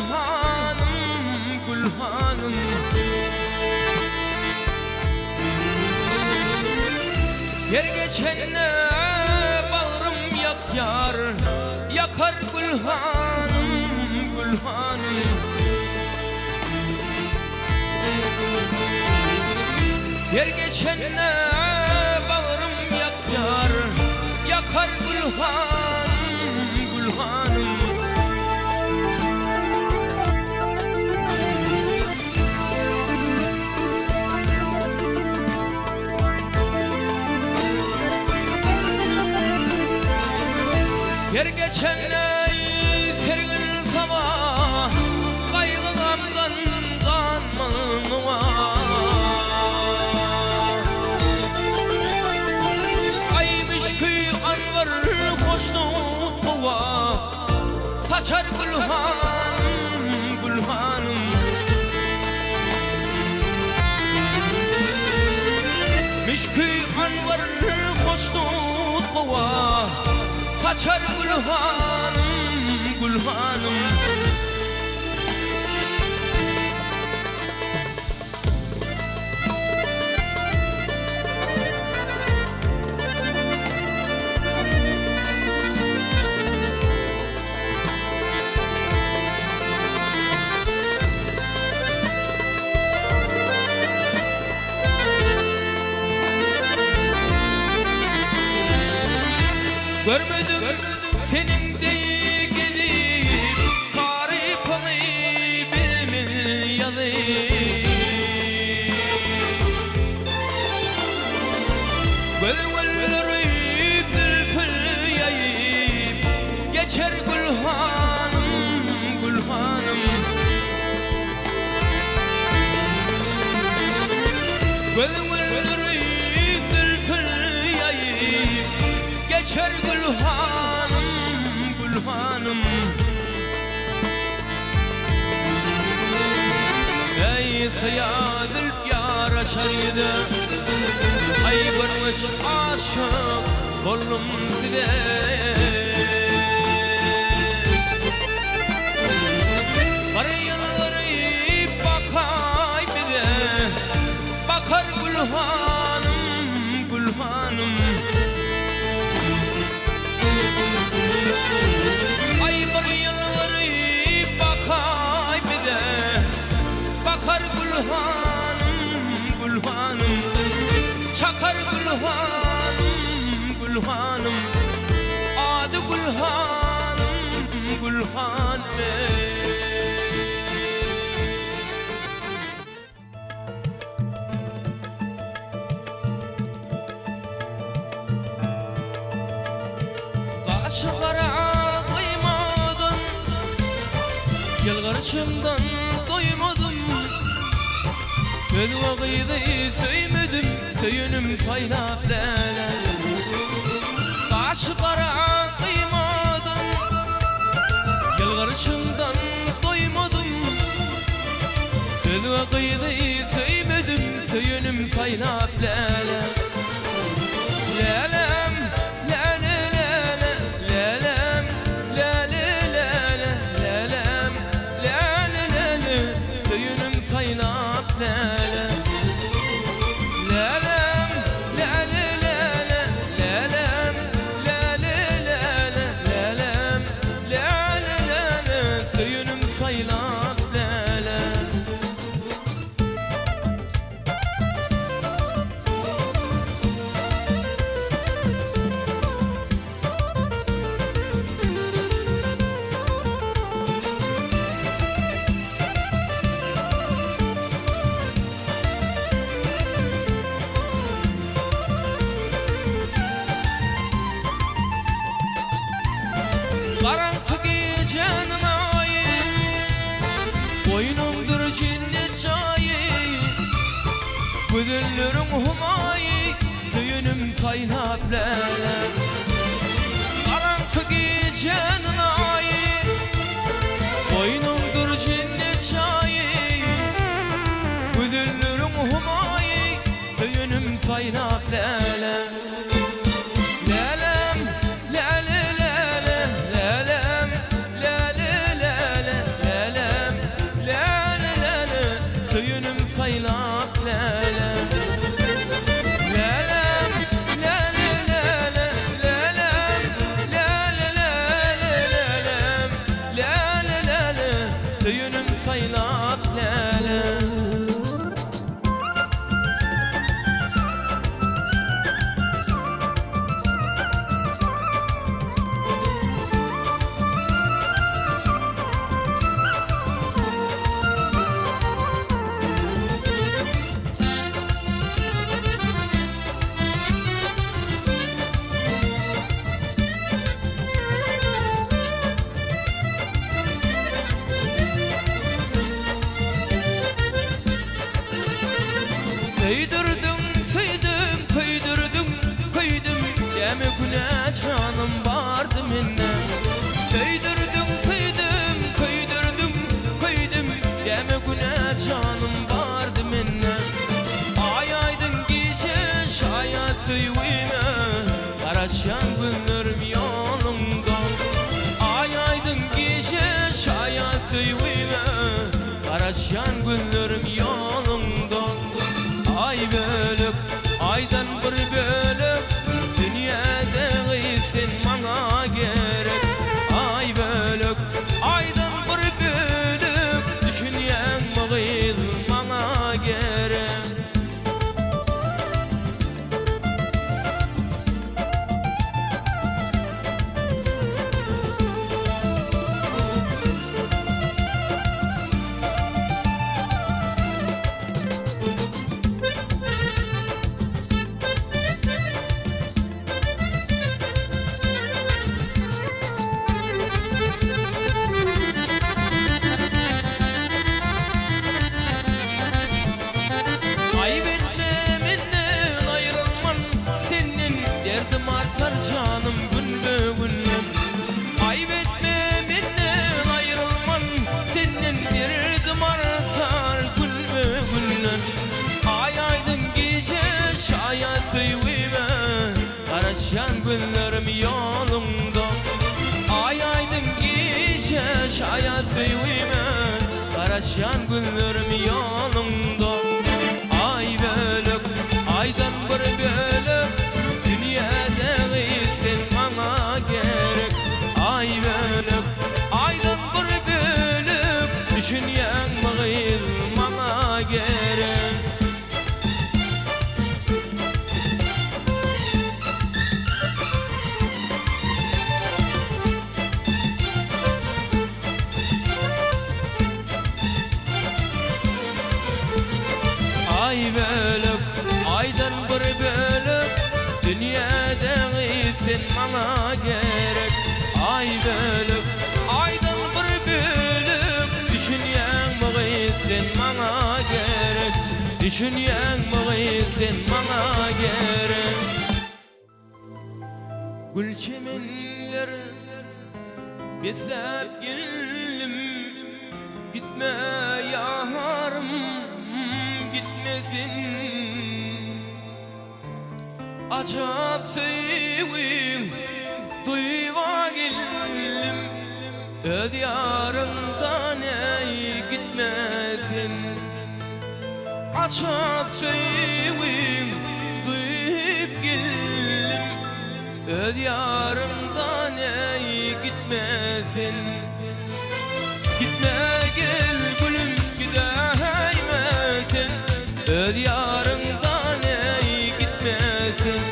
Gülhanım, Gülhanım. Yer geçenle bağrım yakar, yakar Gülhanım, Gülhanım. Yer geçenle bağrım yakar, yakar Gülhanım, Gülhanım. Yer geçenle sergin sabah, kaygılamdan kanmanıma. Aymış köy anvar hoşnut kova, saçar Gülhanım, Gülhanım. Mişköy anvar hoşnut kova, saçar Gülhanım, Gülhanım. Görmedim senin de gidip tarifini bilmeyelim. Gölgeleri bülbül yayıp geçer Gülhanım, Gülhanım. Gölgeleri bülbül yayıp geçer Gülhanım, Gülhanım. Ey sayadıl yar aşarıydı, ay görmüş aşık oldum size. Arayınları bakay bize, bakar Gülhanım, Gülhanım. Ay bayılları bakay bize, bakar Gülhanım, Gülhanım. Çakar Gülhanım, Gülhanım. Adı Gülhanım, Gülhanım. Kaşıklara kıymadın, yılgarışımdan doymadım. Ben vakıydı söylemedim, söyünüm kaynat lele. Kaşıklara kıymadın, yılgarışımdan doymadım. Ben vakıydı söylemedim, söyünüm kaynat lele. Lelem, lele, lele, lelem, lele, lele, lelem, lele, lele, söyünüm kaynat lele. Lelem, lele, lele, lelem, lele, lele, lelem, lele, lele, söyünüm kaynat lele. Karanlık gecenin ayı, boynumdur cennet çayı. Gözlerim humayı, söyünüm kaynat lele. Karanlık gecenin ayı, boynumdur cennet çayı. Gözlerim humayı, söyünüm kaynat lele. Lelem, lele, lele, lelem, lele, lele, lelem. söyünüm saylap lele. Söydürdüm, köydüm Deme güne canım vardı minne. Söydürdüm, köydüm Deme güne canım vardı minne. Ay aydın gece şayet söyleme, Karaşan günlerim yolumda. Ay aydın gece şayet söyleme, Karaşan günlerim yolumda. Ay bölüp, aydan bir bölüp, dünyada giysin bana gerek. Ay bölüp, aydan bir bölüp, düşünyen mağil bana gerek. Derdim artar canım gün be günden. Ayıp etme benden ayrılman, senin derdim artar gün be günden. Ay aydın gece şayet söyleme, Karaşan günlerim yolumda. Ay aydın gece şayet söyleme, Karaşan günlerim yolumda. Ay bölük, aydan bir bölük, dünyada giysin bana gerek. Ay bölük, aydan bir bölük, düşünyen mağil bana gerek. Ay bölük, aydan bir bölük, dünyada giysin bana gerek. Ay bölük, aydan bir bölük, düşünyen mağilsin bana gerek. Düşünyen mağilsin bana gerek. Gül çemenler beslep geldim, gitme yarım, gitmesin. Acap sevim duyva geldim, öz yarımdan ey gitmesin. Acap sevim duyup geldim, öz yarımdan ey gitmesin. Gitme gel gülüm gideymesin, öz yarımdan ey gitmesin.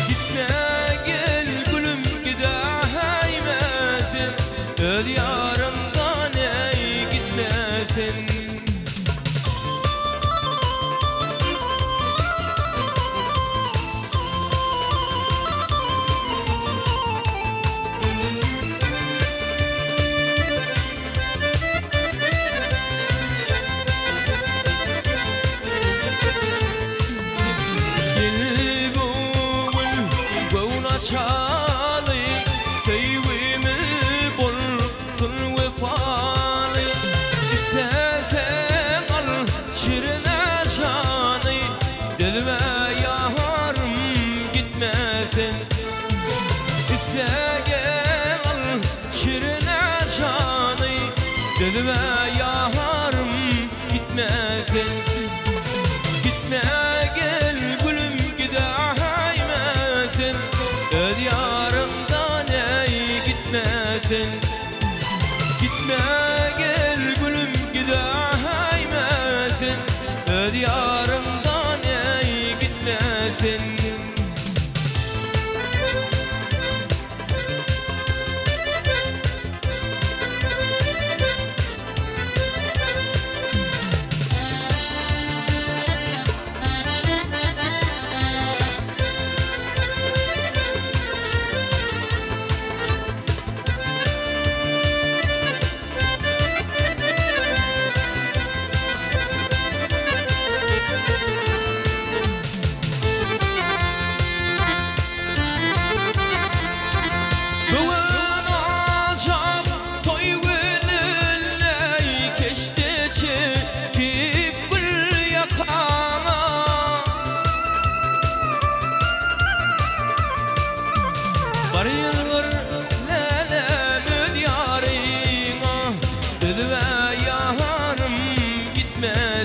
Gitme gel gülüm gideymesin, öz yarımdan ey gitmesin. Çalı sevimi bulsun vefalı. İstesen al şirine şanı, dilime yarım gitmesin. İstesen al şirine şanı, dilime yarım gitmesin. Gitme gel gülüm gideymesin, öz yarımdan ey gitmesin. Gitme gel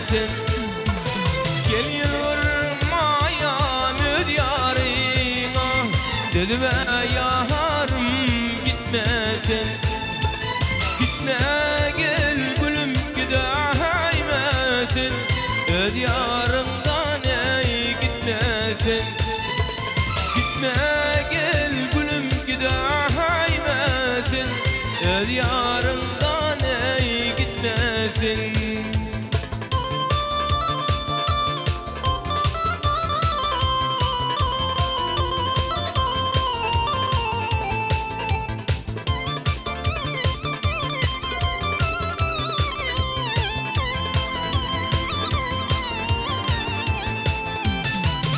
gitmesin. Gel yılırmayam öz yarına, dedi ve yarım gitmesin. Gitme gel gülüm gideymesin, öz yarımdan ey gitmesin. Gitme gel gülüm gideymesin, öz yarımdan ey gitmesin.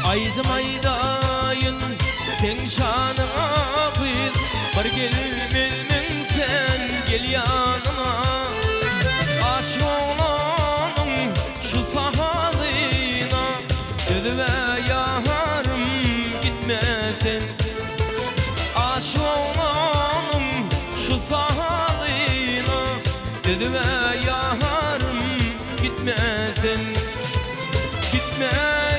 Aydım aydayın sen şanıma kız, var gelmemin sen gel yanıma. Aşık olanım şu sahalına, dedi ve yarım gitmesin. Aşık olanım şu sahalına, dedi ve yarım gitmesin. Gitme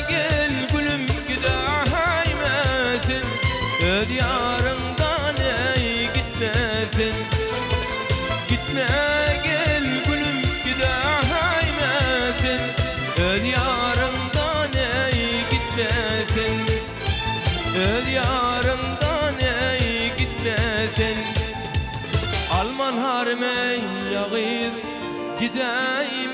gel gülüm gideymesin, öz yarımdan ey gitmesin. Gitme gel gülüm gideymesin, öz yarımdan ey gitmesin. Öz yarımdan ey gitmesin. Alman harmey yağır gideymesin.